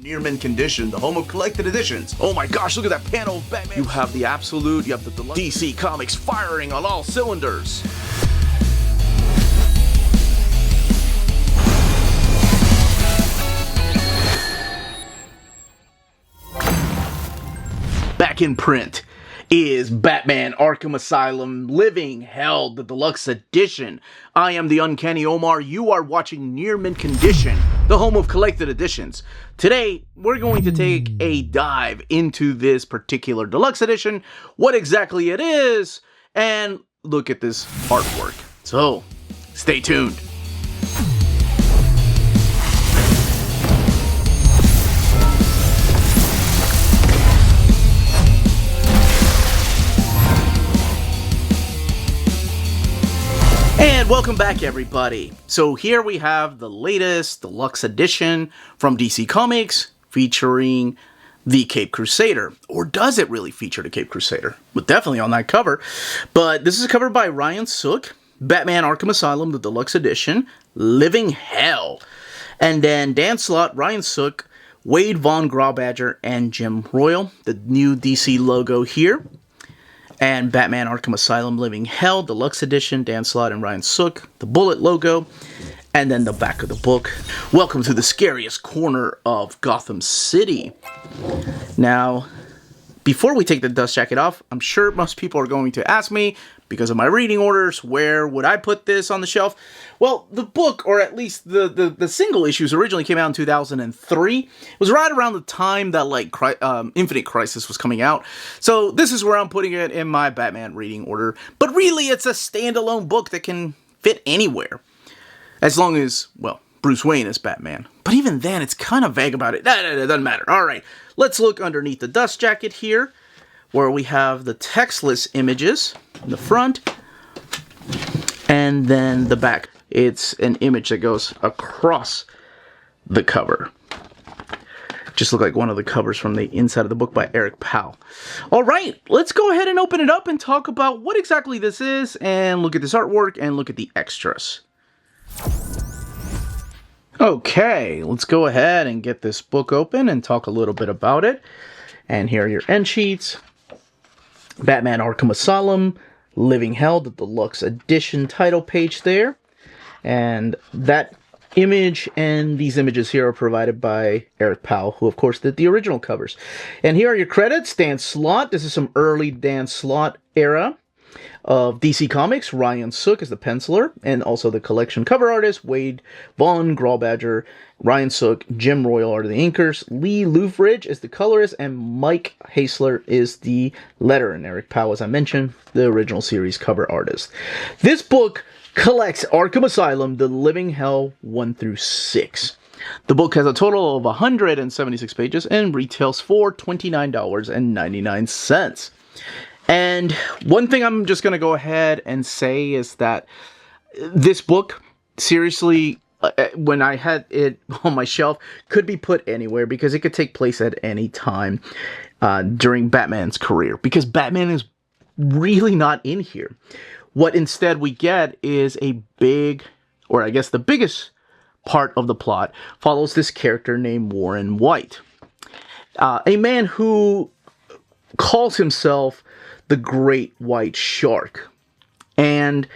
Near mint condition, the home of collected editions. Oh my gosh, look at that panel of Batman. You have the absolute, you have the Deluxe DC Comics firing on all cylinders. Back in print is Batman Arkham Asylum Living Hell, the Deluxe Edition. I am the Uncanny Omar. You are watching Near Mint Condition, the home of collected editions. Today, we're going to take a dive into this particular Deluxe Edition, what exactly it is, and look at this artwork. So, stay tuned. And welcome back, everybody. So here we have the latest Deluxe Edition from DC Comics featuring the Caped Crusader. Or does it really feature the Caped Crusader? Well, definitely on that cover. But this is covered by Ryan Sook, Batman Arkham Asylum, the Deluxe Edition, Living Hell. And then Dan Slott, Ryan Sook, Wade Von Grawbadger, and Jim Royal. The new DC logo here. And Batman Arkham Asylum Living Hell, Deluxe Edition, Dan Slott and Ryan Sook, the Bullet logo, and then the back of the book. Welcome to the scariest corner of Gotham City. Now, before we take the dust jacket off, I'm sure most people are going to ask me, because of my reading orders, where would I put this on the shelf? Well, the book, or at least the single issues, originally came out in 2003. It was right around the time that Infinite Crisis was coming out. So this is where I'm putting it in my Batman reading order. But really, it's a standalone book that can fit anywhere. As long as, well, Bruce Wayne is Batman. But even then, it's kind of vague about it. It doesn't matter. All right, let's look underneath the dust jacket here, where we have the textless images in the front, and then the back. It's an image that goes across the cover. Just look like one of the covers from the inside of the book by Eric Powell. All right, let's go ahead and open it up and talk about what exactly this is, and look at this artwork, and look at the extras. Okay, let's go ahead and get this book open and talk a little bit about it. And here are your end sheets. Batman Arkham Asylum, Living Hell, the Deluxe Edition title page there. And that image and these images here are provided by Eric Powell, who of course did the original covers. And here are your credits. Dan Slott, this is some early Dan Slott era of DC Comics. Ryan Sook is the penciler, and also the collection cover artist. Wade Von Grawbadger, Ryan Sook, Jim Royal are the inkers. Lee Louvridge is the colorist, and Mike Hasler is the letterer. And Eric Powell, as I mentioned, the original series cover artist. This book collects Arkham Asylum, the Living Hell 1 through 6. The book has a total of 176 pages and retails for $29.99. And one thing I'm just going to go ahead and say is that this book, seriously, when I had it on my shelf, could be put anywhere because it could take place at any time during Batman's career. Because Batman is really not in here. What instead we get is a big, or I guess the biggest part of the plot, follows this character named Warren White. A man who calls himself the Great White Shark. And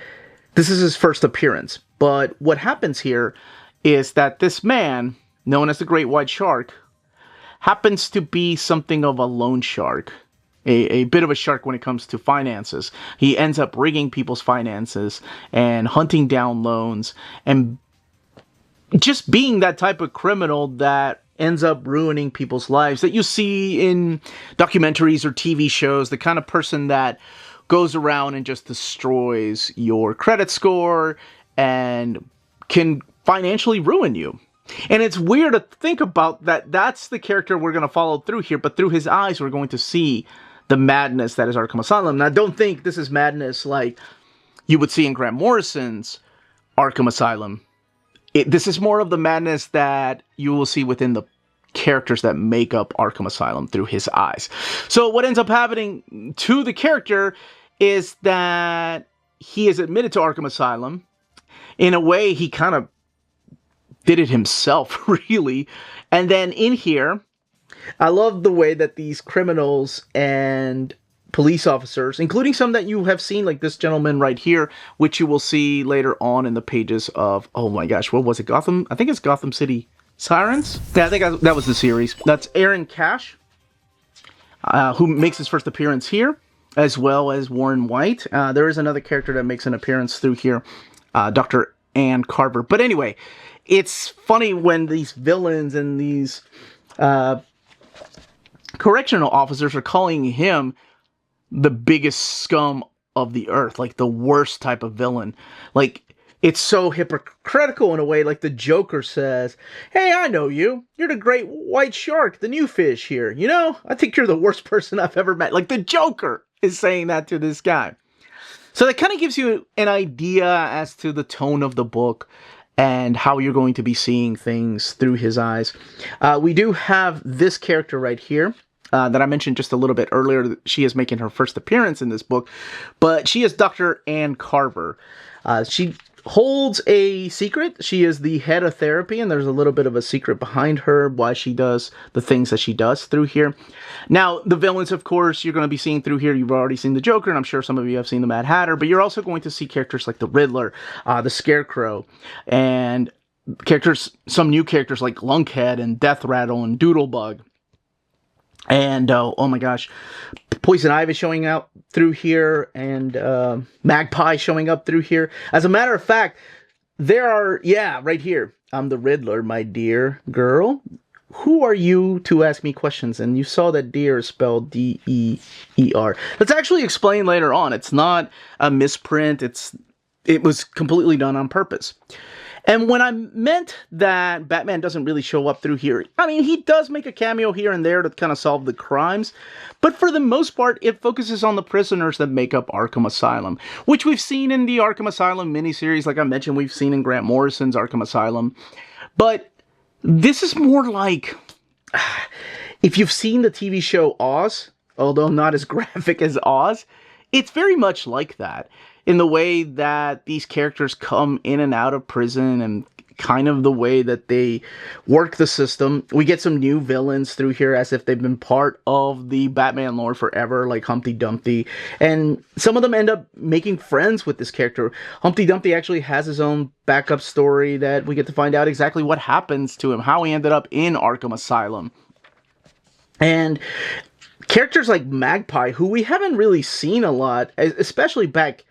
this is his first appearance. But what happens here is that this man, known as the Great White Shark, happens to be something of a loan shark. A bit of a shark when it comes to finances. He ends up rigging people's finances and hunting down loans and just being that type of criminal that ends up ruining people's lives that you see in documentaries or TV shows, the kind of person that goes around and just destroys your credit score and can financially ruin you. And it's weird to think about that that's the character we're going to follow through here, but through his eyes we're going to see the madness that is Arkham Asylum. Now, don't think this is madness like you would see in Grant Morrison's Arkham Asylum. This is more of the madness that you will see within the characters that make up Arkham Asylum through his eyes. So what ends up happening to the character is that he is admitted to Arkham Asylum. In a way, he kind of did it himself, really. And then in here, I love the way that these criminals and police officers, including some that you have seen, like this gentleman right here, which you will see later on in the pages of, oh my gosh, what was it? Gotham? I think it's Gotham City Sirens? Yeah, I think that was the series. That's Aaron Cash, who makes his first appearance here, as well as Warren White. There is another character that makes an appearance through here, Dr. Ann Carver. But anyway, it's funny when these villains and these correctional officers are calling him the biggest scum of the earth, like the worst type of villain. Like, it's so hypocritical in a way, like the Joker says, hey, I know you. You're the great white shark, the new fish here. You know, I think you're the worst person I've ever met. Like, the Joker is saying that to this guy. So that kind of gives you an idea as to the tone of the book and how you're going to be seeing things through his eyes. We do have this character right here. That I mentioned just a little bit earlier. She is making her first appearance in this book, but she is Dr. Ann Carver. She holds a secret. She is the head of therapy, and there's a little bit of a secret behind her why she does the things that she does through here. Now, the villains, of course, you're going to be seeing through here. You've already seen the Joker, and I'm sure some of you have seen the Mad Hatter, but you're also going to see characters like the Riddler, the Scarecrow, and some new characters like Lunkhead and Death Rattle and Doodlebug. And, oh my gosh, Poison Ivy showing up through here, and Magpie showing up through here. As a matter of fact, there are, yeah, right here. I'm the Riddler, my dear girl. Who are you to ask me questions? And you saw that deer is spelled D-E-E-R. That's actually explained later on. It's not a misprint. It was completely done on purpose. And when I meant that Batman doesn't really show up through here, I mean, he does make a cameo here and there to kind of solve the crimes, but for the most part, it focuses on the prisoners that make up Arkham Asylum, which we've seen in the Arkham Asylum miniseries, like I mentioned, we've seen in Grant Morrison's Arkham Asylum, but this is more like, if you've seen the TV show Oz, although not as graphic as Oz, it's very much like that, in the way that these characters come in and out of prison and kind of the way that they work the system. We get some new villains through here as if they've been part of the Batman lore forever, like Humpty Dumpty. And some of them end up making friends with this character. Humpty Dumpty actually has his own backup story that we get to find out exactly what happens to him, how he ended up in Arkham Asylum. And characters like Magpie, who we haven't really seen a lot, especially back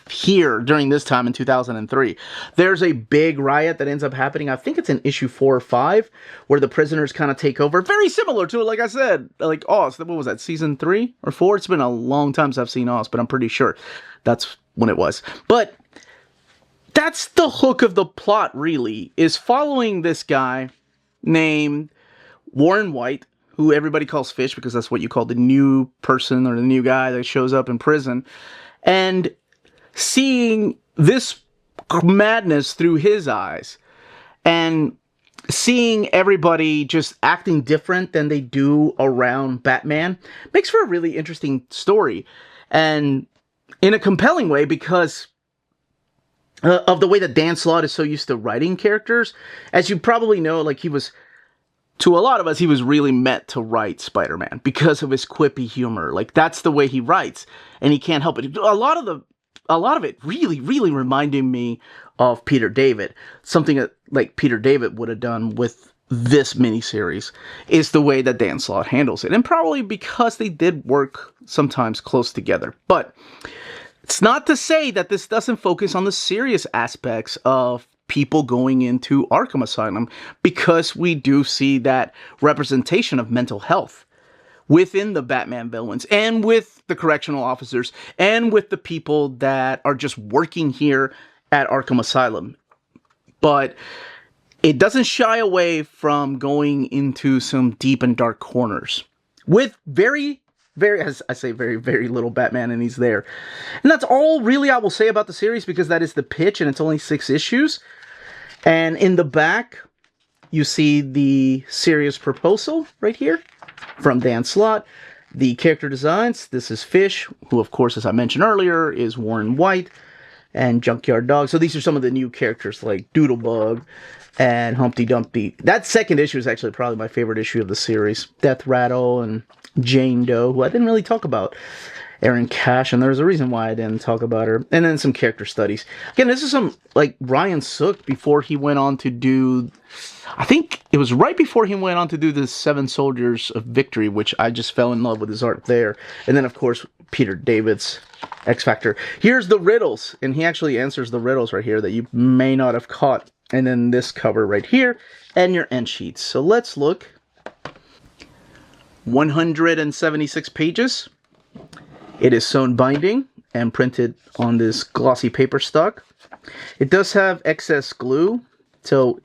here during this time in 2003, there's a big riot that ends up happening. I think it's in issue 4 or 5, where the prisoners kind of take over. Very similar to, like I said, like Oz. What was that, season 3 or 4? It's been a long time since I've seen Oz, but I'm pretty sure that's when it was. But that's the hook of the plot, really, is following this guy named Warren White, who everybody calls Fish because that's what you call the new person or the new guy that shows up in prison, and seeing this madness through his eyes, and seeing everybody just acting different than they do around Batman makes for a really interesting story, and in a compelling way, because of the way that Dan Slott is so used to writing characters. As you probably know, like, he was, to a lot of us, he was really meant to write Spider-Man because of his quippy humor. Like, that's the way he writes, and he can't help it. A lot of it really, really reminded me of Peter David. Something that, like, Peter David would have done with this miniseries is the way that Dan Slott handles it. And probably because they did work sometimes close together. But it's not to say that this doesn't focus on the serious aspects of people going into Arkham Asylum, because we do see that representation of mental health within the Batman villains, and with the correctional officers, and with the people that are just working here at Arkham Asylum. But it doesn't shy away from going into some deep and dark corners, with very, as I say, very, very little Batman, and he's there. And that's all really I will say about the series, because that is the pitch, and it's only 6 issues. And in the back, you see the serious proposal right here from Dan Slott. The character designs, this is Fish, who, of course, as I mentioned earlier, is Warren White. and Junkyard Dog. So these are some of the new characters like Doodlebug and Humpty Dumpty. That second issue is actually probably my favorite issue of the series. Death Rattle and Jane Doe, who I didn't really talk about. Erin Cash, and there's a reason why I didn't talk about her. And then some character studies. Again, this is some, like, Ryan Sook before he went on to do... I think it was right before he went on to do the Seven Soldiers of Victory, which I just fell in love with his art there. And then, of course, Peter David's X Factor. Here's the riddles, and he actually answers the riddles right here that you may not have caught. And then this cover right here, and your end sheets. So let's look. 176 pages. It is sewn binding and printed on this glossy paper stock. It does have excess glue, so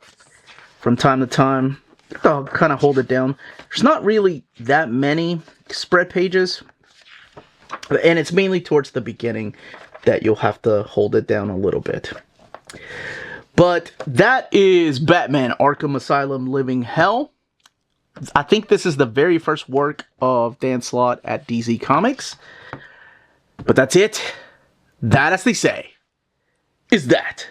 from time to time, I'll kind of hold it down. There's not really that many spread pages, and it's mainly towards the beginning that you'll have to hold it down a little bit. But that is Batman Arkham Asylum Living Hell. I think this is the very first work of Dan Slott at DZ Comics. But that's it. That, as they say, is that.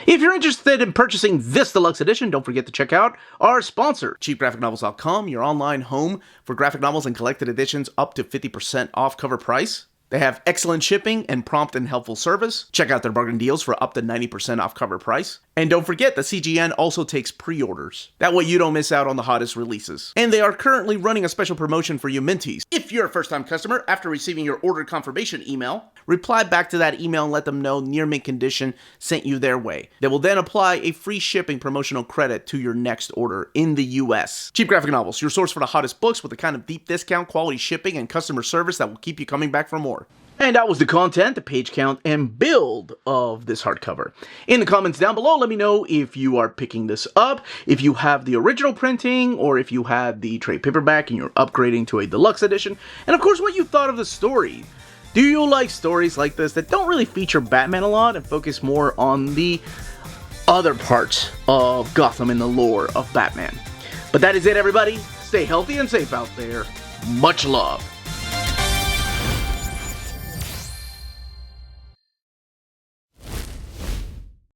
If you're interested in purchasing this deluxe edition, don't forget to check out our sponsor, cheapgraphicnovels.com, your online home for graphic novels and collected editions up to 50% off cover price. They have excellent shipping and prompt and helpful service. Check out their bargain deals for up to 90% off cover price. And don't forget, the CGN also takes pre-orders. That way you don't miss out on the hottest releases. And they are currently running a special promotion for you Minties. If you're a first-time customer, after receiving your order confirmation email, reply back to that email and let them know Near Mint Condition sent you their way. They will then apply a free shipping promotional credit to your next order in the US. Cheap Graphic Novels, your source for the hottest books with the kind of deep discount, quality shipping, and customer service that will keep you coming back for more. And that was the content, the page count, and build of this hardcover. In the comments down below, let me know if you are picking this up, if you have the original printing, or if you have the trade paperback and you're upgrading to a deluxe edition, and of course what you thought of the story. Do you like stories like this that don't really feature Batman a lot and focus more on the other parts of Gotham and the lore of Batman? But that is it, everybody. Stay healthy and safe out there. Much love.